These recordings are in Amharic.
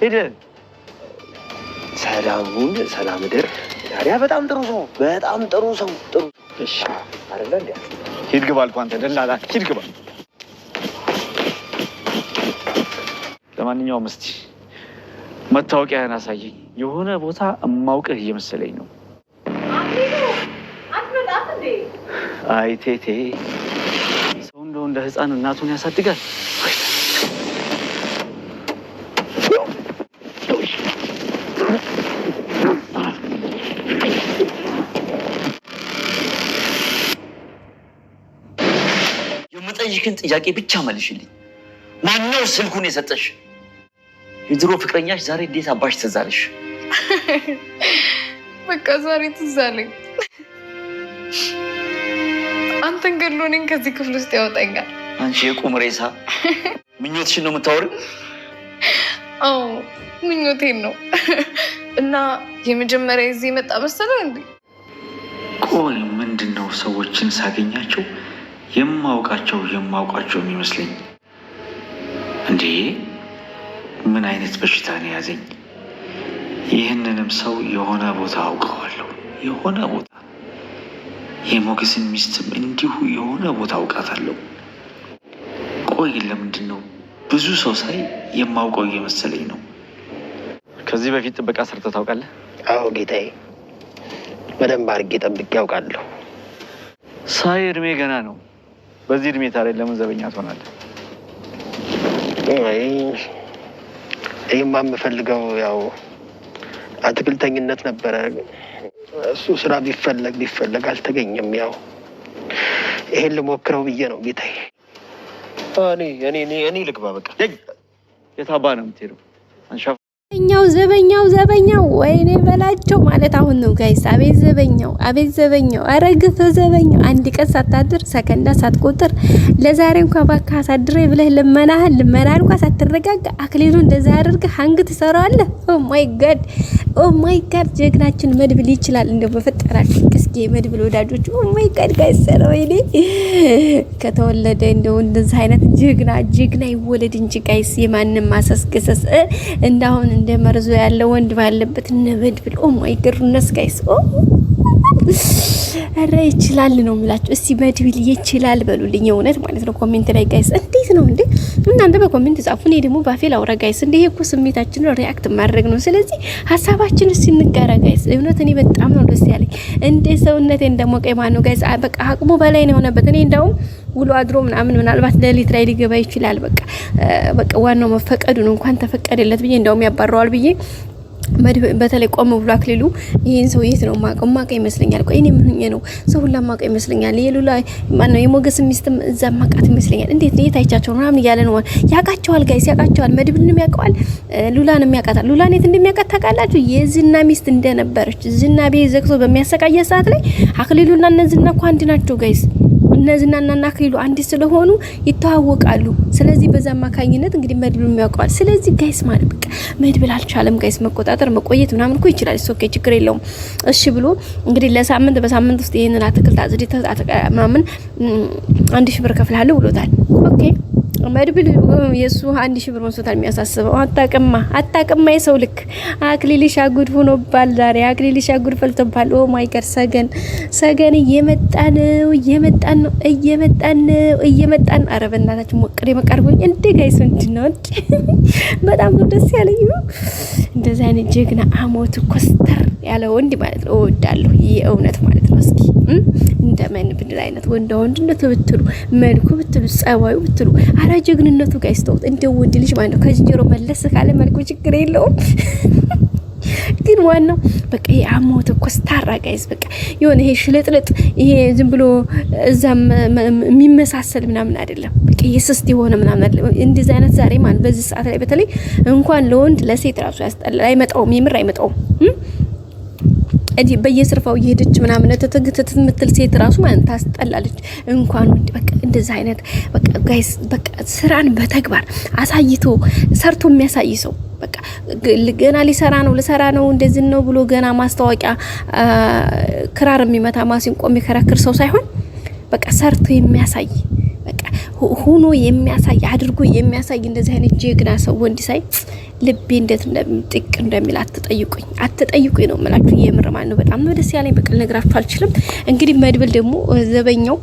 ሄደ ሰላም ድር ታዲያ በጣም ጥሩ ሰው ጥሩ እሺ አይደለ እንዴ ሂድ ግባ አልኩህ አንተ ደላላ ሂድ ግባ ለማንኛውም እስቲ መታወቂያን አሳየኝ የሆነ ቦታ እማውቅህ እየመሰለኝ ነው አትመጣም እንዴ አይ ቴቴ ሰው እንደው እንደ ህፃን እናቱን ያሳድጋል የምጠይቅን ጥያቄ ብቻ መልሽልኝ ማነው ስልኩን የሰጠሽ የድሮ ፍቅረኛሽ ዛሬ እንዴት አባሽ ተዛለሽ በቃ ዛሬ ተዛለኝ አንተን ገድሎ እኔን ከዚህ ክፍል ውስጥ ያወጣኛል አንቺ የቁም ሬሳ ምኞትሽን ነው የምታወሪው አዎ ምኞቴን ነው እና የመጀመሪያ እዚህ መጣ መሰለህ እንዴ ቆይ ምንድነው ሰዎችን ሳገኛቸው የማውቃቸው የሚመስለኝ እንዴ ምን አይነት በሽታ ነው ያዘኝ ይህንንም ሰው የሆነ ቦታ አውቀዋለሁ የሆነ ቦታ የሞገስን ሚስትም እንዲሁ የሆነ ቦታ አውቃታለሁ ቆይ ለምንድነው ብዙ ሰው ሳይ የማውቀው እየመሰለኝ ነው ከዚህ በፊት ጥበቃ ሰርተህ ታውቃለህ አዎ ጌታዬ በደንብ አድርጌ ጠብቄ ያውቃለሁ ሳይ እድሜ ገና ነው በዚህ እድሜ ታዲያ ለምን ዘበኛ ትሆናለህ ይሄማ የምፈልገው ያው አትክልተኝነት ነበረ እሱ ስራ ቢፈለግ አልተገኘም ያው ይሄን ልሞክረው ብዬ ነው ጌታዬ እኔ ልግባ በቃ የታባ ነው የምትሄደው አንሻ ዘበኛው ወይኔ በላቸው ማለት አሁን ነው ጋይስ አቤት ዘበኛው አረግፈ ዘበኛው አንድ ቀን ሳታድር ሰከንዳ ሳትቆጥር ለዛሬ እንኳን ባካ አሳድሬ ብለህ ልመና እንኳን ሳትረጋጋ አክሊሉ እንደዛ አድርገህ አንግ ትሰራዋለህ ኦ ማይ ጋድ ጀግናችን መድብል ይችላል እንደው በፈጠራችሁ እስኪ መድብል ወዳጆች ኦ ማይ ጋድ ጋይስ ወይኔ ከተወለደ እንደው እንደዛ አይነት ጀግና ይወለድ እንጂ ጋይስ የማንም ማሰስገሰስ እንዳሁን እንደ መርዞ ያለ ወንድ ባለበት ነበድብል ኦ ማይ ገርነስ ጋይስ ኦ አረ ይችላል ነው የምላችሁ እስቲ መድብል ይችላል በሉልኝ እውነት ማለት ነው ኮሜንት ላይ ጋይስ እንዴት ነው እንዴ እናንተ በኮሜንት ጻፉ እኔ ደግሞ ባፌል አውራ ጋይስ እንዴ እኮ ስሜታችንን ሪአክት ማድረግ ነው ስለዚህ ሐሳባችን እስቲ እንጋራ ጋይስ እውነት እኔ በጣም ነው ደስ ያለኝ እንዴ ሰውነቴ እንደሞቀኝ ማነው ጋይስ በቃ አቅሙ በላይ ነው የሆነበት እኔ እንደውም ውሎ አድሮ ምናልባት ሌሊት ላይ ሊገባ ይችላል በቃ ዋናው መፈቀዱ ነው እንኳን ተፈቀደለት ብዬ እንደውም ያባረዋል ብዬ በተለይ ቆም ብሎ አክሊሉ ይሄን ሰው የት ነው ማቀው ይመስለኛል ቆይ እኔ ምን ሆኜ ነው ሰው ሁላ ማቀው ይመስለኛል የሉላ ማን ነው የሞገስ ሚስትም እዛ ማቃት ይመስለኛል እንዴት ነው የታይቻቸው ምናምን እያለ ነው ያቃቸዋል ጋይስ ያቃቸዋል መድብልንም ያቀዋል ሉላንም ያቃታል ሉላን የት እንደሚያቃት ታውቃላችሁ የዝና ሚስት እንደነበረች ዝና ቤት ዘግቶ በሚያሰቃየ ሰዓት ላይ አክሊሉና እነዝና እኮ አንድ ናቸው ጋይስ እነዚህና አክሊሉ አንድ ስለሆኑ ይተዋወቃሉ ስለዚህ በዛ ማካኝነት እንግዲህ መድብል ያውቃል ስለዚህ ጋይስ ማለት በቃ መድብል አልቻለም ጋይስ መቆጣጠር መቆየት ምናምን እኮ ይችላል ኦኬ ችግር የለውም እሺ ብሎ እንግዲህ በሳምንት ውስጥ ይሄንን አትክልት አዝዲተ ምናምን 1000 ብር ከፍላለሁ ብሎታል ኦኬ መድብል የሱ 1000 ብር መስዋዕት የሚያሳስበው አጣቀማ የሰው ልክ አክሊልሽ አጉድ ሆኖባል ዛሬ አክሊልሽ አጉድ ፈልቶባል ኦ ማይ ጋድ ሰገን እየመጣን አረ በእናታችሁ ሞቅሬ መቃርቦኝ እንዴ ጋይስ ምንድነው በጣም ነው ደስ ያለኝ እንደዛ አይነት ጀግና አሞት ኮስተር ያለ ወንድ ማለት ነው እወዳለሁ የእውነት ማለት ነው እስኪ እንደምን ብድር አይነት ወንድነቱ ብትሉ መልኩ ብትሉ ጸባዩ ብትሉ አራ ጀግንነቱ ጋይስ ተውት እንደው ወንድ ልጅ ማለት ነው ከጅሮ መለስ ካለ መልኩ ችግር የለውም ግን ዋናው በቃ ይሄ አሞት ኮስታራ ጋይስ በቃ የሆነ ይሄ ሽልጥልጥ ይሄ ዝም ብሎ እዛም የሚመሳሰል ምናምን አይደለም በቃ የስስት የሆነ ምናምን እንደዚህ አይነት ዛሬ ማለት በዚህ ሰዓት ላይ በተለይ እንኳን ለወንድ ለሴት ራሱ ያስጠላል አይመጣውም የምር አይመጣውም በየስርፋው እየሄደች ምናምን ተተግተት ምትል ሴት ራሱ ማለት ታስጠላለች እንኳን ወንድ በቃ እንደዛ አይነት በቃ ጋይስ በቃ ስራን በተግባር አሳይቶ ሰርቶ የሚያሳይ ሰው በቃ ገና ልሰራ ነው እንደዚህ ነው ብሎ ገና ማስታወቂያ ክራር የሚመታ ማሲንቆ የሚከራክር ሰው ሳይሆን በቃ ሰርቶ የሚያሳይ በቃ ሆኖ የሚያሳይ አድርጎ የሚያሳይ እንደዚህ አይነት ጀግና ሰው ወንድ ሳይ ልቤ እንዴት እንደምጥቅ እንደሚል አትጠይቁኝ ነው የምላችሁ። የምርማን ነው በጣም ነው ደስ ያለኝ። በቀል ነግራችሁ አልችልም። እንግዲህ መድብል ደግሞ ዘበኛው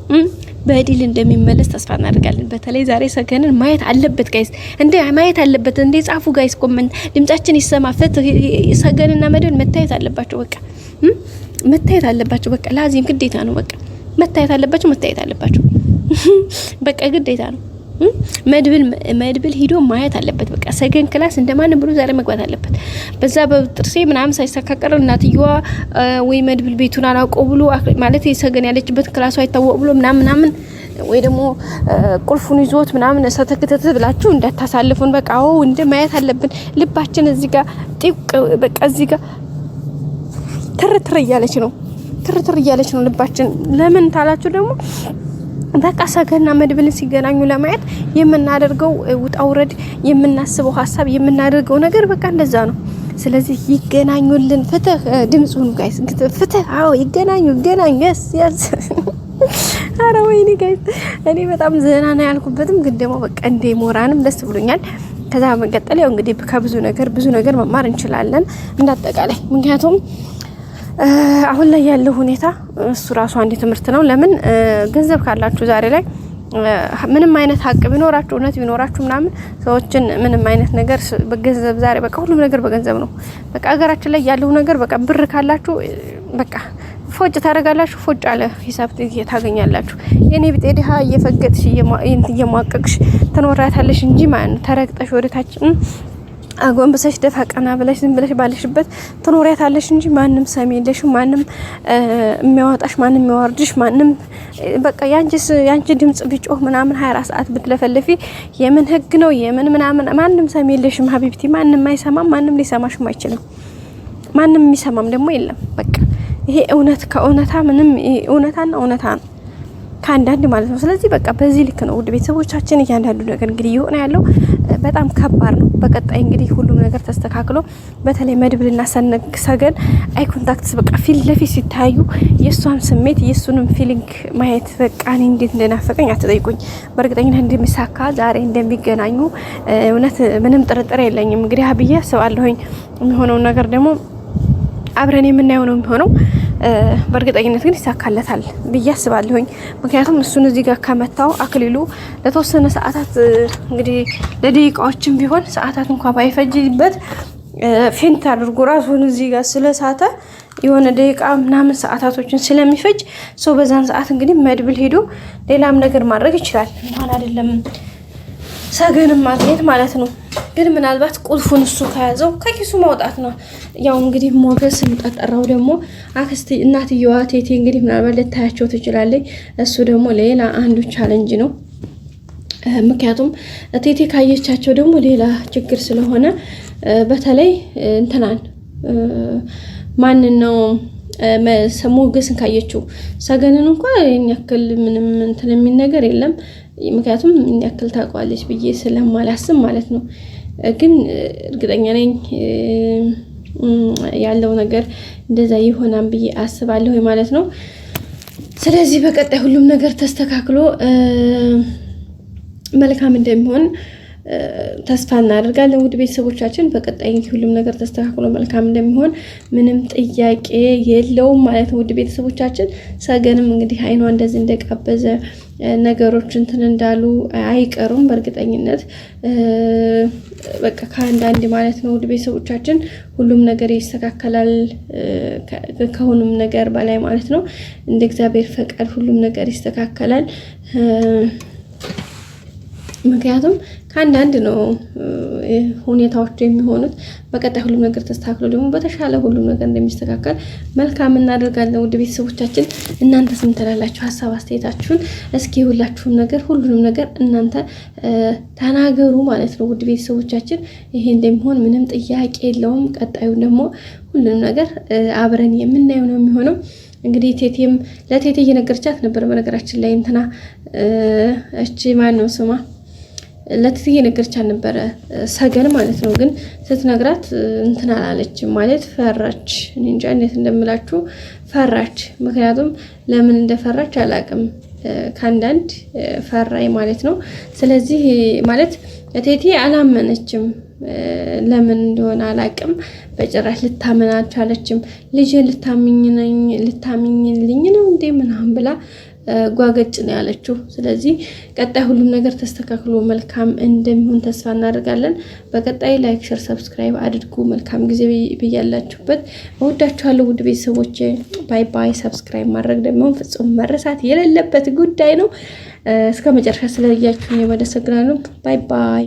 በዲል እንደሚመለስ ተስፋ እናደርጋለን። በተለይ ዛሬ ሰገንን ማየት አለበት ጋይስ፣ እንዴ ማየት አለበት። እንዴ ጻፉ ጋይስ ኮመንት፣ ድምጻችን ይሰማ። ሰገንና መድብል መታየት አለባቸው። በቃ መታየት አለባቸው። በቃ ላዚም ግዴታ ነው። በቃ መታየት አለባቸው። በቃ ግዴታ ነው። መድብል ሂዶ ማየት አለበት። በቃ ሰገን ክላስ እንደማንም ብሎ ዛሬ መግባት አለበት። በዛ በጥርሴ ምናምን ሳይሳካቀር እናትየዋ ወይ መድብል ቤቱን አላውቀው ብሎ ማለት ሰገን ያለችበት ክላሱ አይታወቅ ብሎ ምናምን ወይ ደግሞ ቁልፉን ይዞት ምናምን ሰተከተተ ብላችሁ እንዳታሳልፉን። በቃ እንደ ማየት አለብን። ልባችን እዚህ ጋር ጢቅ በቃ እዚህ ጋር ትርትር እያለች ነው ልባችን። ለምን ታላችሁ ደግሞ በቃ ሰገንና መድብልን ሲገናኙ ለማየት የምናደርገው ውጣውረድ፣ የምናስበው ሀሳብ፣ የምናደርገው ነገር በቃ እንደዛ ነው። ስለዚህ ይገናኙልን። ፍትህ ድምጹን ጋይስ ፍትህ። ይገናኙ yes አረ ወይኔ ጋይስ እኔ በጣም ዘና ነው ያልኩበትም፣ ግን ደግሞ በቃ እንደ ሞራንም ደስ ብሎኛል። ከዛ መቀጠል ያው እንግዲህ ብዙ ነገር መማር እንችላለን እንዳጠቃላይ። ምክንያቱም አሁን ላይ ያለው ሁኔታ እሱ ራሱ አንድ ትምህርት ነው። ለምን ገንዘብ ካላችሁ ዛሬ ላይ ምንም አይነት ሀቅ ቢኖራችሁ እውነት ቢኖራችሁ ምናምን ሰዎችን ምንም አይነት ነገር በገንዘብ ዛሬ በቃ ሁሉም ነገር በገንዘብ ነው። በቃ ሀገራችን ላይ ያለው ነገር በቃ ብር ካላችሁ በቃ ፎጭ ታደርጋላችሁ፣ ፎጭ አለ ሂሳብ ታገኛላችሁ። የኔ ቢጤ ድሃ እየፈገጥሽ እየሟቀቅሽ ትኖራታለሽ እንጂ ማለት ነው ተረግጠሽ ወደታች አጎንበሰሽ ደፋ ቀና ብለሽ ዝም ብለሽ ባለሽበት ትኖሪያታለሽ እንጂ ማንም ሰሚ የለሽም። ማንም የሚያወጣሽ፣ ማንም የሚያወርድሽ፣ ማንም በቃ ያንቺ ድምጽ ቢጮህ ምናምን 24 ሰዓት ብትለፈልፊ የምን ህግ ነው የምን ምናምን ማንም ሰሚ የለሽም ሀቢብቲ። ማንም አይሰማም፣ ማንም ሊሰማሽም አይችልም። ማንም የሚሰማም ደግሞ የለም። በቃ ይሄ እውነት ከእውነታ ምንም እውነታና እውነታ ነው ከአንዳንድ ማለት ነው። ስለዚህ በቃ በዚህ ልክ ነው ውድ ቤተሰቦቻችን እያንዳንዱ ነገር እንግዲህ ይሆነ ያለው በጣም ከባድ ነው። በቀጣይ እንግዲህ ሁሉም ነገር ተስተካክሎ በተለይ መድብልና ሰገን አይ ኮንታክት በቃ ፊት ለፊት ሲታዩ የሷን ስሜት የሱንም ፊሊንግ ማየት በቃ እኔ እንዴት እንደናፈቀኝ አትጠይቁኝ። በእርግጠኝነት እንደሚሳካ ዛሬ እንደሚገናኙ እውነት ምንም ጥርጥር የለኝም። እንግዲህ አብዬ አስባለሁኝ የሚሆነው ነገር ደግሞ አብረን የምናየው ነው የሚሆነው። በእርግጠኝነት ግን ይሳካለታል ብዬ አስባለሁኝ። ምክንያቱም እሱን እዚህ ጋር ከመታው አክሊሉ ለተወሰነ ሰዓታት እንግዲህ ለደቂቃዎችም ቢሆን ሰዓታት እንኳን ባይፈጅበት ፌንት አድርጎ ራሱን እዚህ ጋር ስለሳተ የሆነ ደቂቃ ምናምን ሰዓታቶችን ስለሚፈጅ ሰው በዛን ሰዓት እንግዲህ መድብል ሄዶ ሌላም ነገር ማድረግ ይችላል። እንኳን አይደለም ሰገንም ማግኘት ማለት ነው። ግን ምናልባት ቁልፉን እሱ ከያዘው ከኪሱ ማውጣት ነው። ያው እንግዲህ ሞገስ እንጠጠራው ደግሞ አክስት እናትየዋ ቴቴ እንግዲህ ምናልባት ልታያቸው ትችላለች። እሱ ደግሞ ሌላ አንዱ ቻሌንጅ ነው። ምክንያቱም ቴቴ ካየቻቸው ደግሞ ሌላ ችግር ስለሆነ በተለይ እንትናን ማንን ነው ሞገስን ካየችው ሰገንን እንኳን ያክል ምንም እንትን የሚል ነገር የለም። ምክንያቱም ያክል ታውቃለች ብዬ ስለማላስብ ማለት ነው። ግን እርግጠኛ ነኝ ያለው ነገር እንደዛ ይሆናል ብዬ አስባለሁ ማለት ነው። ስለዚህ በቀጣይ ሁሉም ነገር ተስተካክሎ መልካም እንደሚሆን ተስፋ እናደርጋለን። ውድ ቤተሰቦቻችን በቀጣይ ሁሉም ነገር ተስተካክሎ መልካም እንደሚሆን ምንም ጥያቄ የለውም ማለት ነው። ውድ ቤተሰቦቻችን ሰገንም እንግዲህ አይኗ እንደዚህ እንደቃበዘ ነገሮች እንትን እንዳሉ አይቀሩም በእርግጠኝነት በቃ ከአንዳንድ ማለት ነው። ውድ ቤተሰቦቻችን ሁሉም ነገር ይስተካከላል ከሁሉም ነገር በላይ ማለት ነው። እንደ እግዚአብሔር ፈቃድ ሁሉም ነገር ይስተካከላል። ምክንያቱም ከአንዳንድ ነው ሁኔታዎች የሚሆኑት። በቀጣይ ሁሉም ነገር ተስተካክሎ ደግሞ በተሻለ ሁሉም ነገር እንደሚስተካከል መልካም እናደርጋለን። ውድ ቤተሰቦቻችን እናንተስ ምን ትላላችሁ? ሀሳብ አስተያየታችሁን እስኪ ሁላችሁም ነገር ሁሉንም ነገር እናንተ ተናገሩ ማለት ነው። ውድ ቤተሰቦቻችን ይሄ እንደሚሆን ምንም ጥያቄ የለውም። ቀጣዩ ደግሞ ሁሉንም ነገር አብረን የምናየው ነው የሚሆነው። እንግዲህ ቴቴም ለቴቴ እየነገረቻት ነበር። በነገራችን ላይ እንትና እቺ ማን ነው ስሟ ለቴቴ እየነገረቻት ነበረ ሰገን ማለት ነው። ግን ስትነግራት እንትና አላለችም ማለት ፈራች። እኔ እንጃ እንዴት እንደምላችሁ ፈራች። ምክንያቱም ለምን እንደፈራች አላውቅም። ካንዳንድ ፈራይ ማለት ነው። ስለዚህ ማለት እቴቴ አላመነችም። ለምን እንደሆነ አላቅም። በጭራሽ ልታመን አልቻለችም። ልጅ ልታምኝልኝ ነው እንዴ ምናምን ብላ ጓገጭ ነው ያለችው። ስለዚህ ቀጣይ ሁሉም ነገር ተስተካክሎ መልካም እንደሚሆን ተስፋ እናደርጋለን። በቀጣይ ላይክ፣ ሼር፣ ሰብስክራይብ አድርጉ። መልካም ጊዜ ብያላችሁበት። እወዳችኋለሁ ውድ ቤተሰቦቼ። ባይ ባይ። ሰብስክራይብ ማድረግ ደግሞ ፍጹም መረሳት የሌለበት ጉዳይ ነው። እስከ መጨረሻ ስለያችሁኝ አመሰግናለሁ። ባይ ባይ።